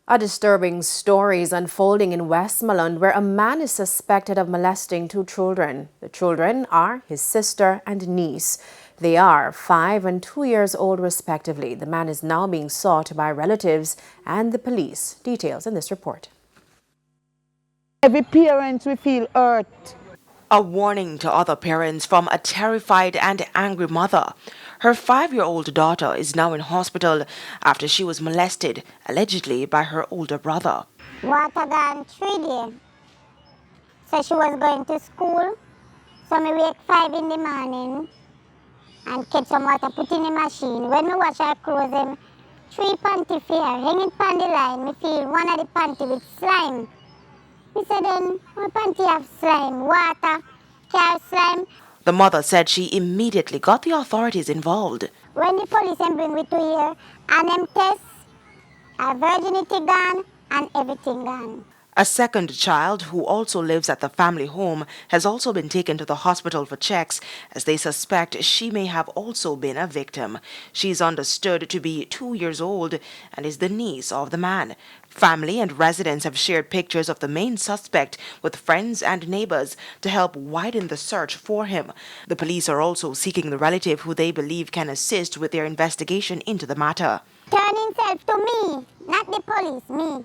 A disturbing story is unfolding in Westmoreland where a man is suspected of molesting two children. The children are his sister and niece. They are 5 and 2 years old respectively. The man is now being sought by relatives and the police. Details in this report. Every parent will feel hurt. A warning to other parents from a terrified and angry mother. Her 5-year-old daughter is now in hospital after she was molested, allegedly by her older brother. Water gone 3 days. So she was going to school. So me wake 5 in the morning and catch some water, put in the machine. When me wash her clothes, 3 panty fair, hanging pan the line, me feel one of the panty with slime. Me said then, my panty have slime, water, car slime. The mother said she immediately got the authorities involved. When the police bring me to here, and them tests, our virginity gone and everything gone. A second child, who also lives at the family home, has also been taken to the hospital for checks as they suspect she may have also been a victim. She is understood to be 2 years old and is the niece of the man. Family and residents have shared pictures of the main suspect with friends and neighbors to help widen the search for him. The police are also seeking the relative who they believe can assist with their investigation into the matter. Turn himself to me, not the police, me.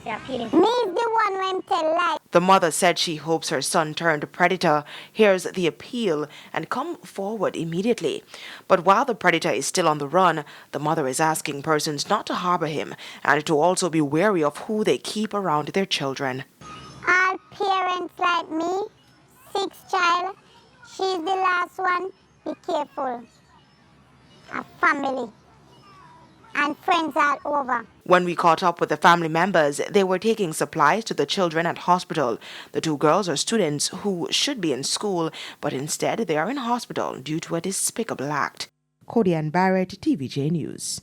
Me is the one when tell lie. The mother said she hopes her son turned predator hears the appeal and come forward immediately. But while the predator is still on the run, the mother is asking persons not to harbor him and to also be wary of who they keep around their children. All parents like me, 6 child, she's the last one, be careful. A family and friends all over. When we caught up with the family members, they were taking supplies to the children at hospital. The 2 girls are students who should be in school, but instead they are in hospital due to a despicable act. Cody and Barrett, TVJ News.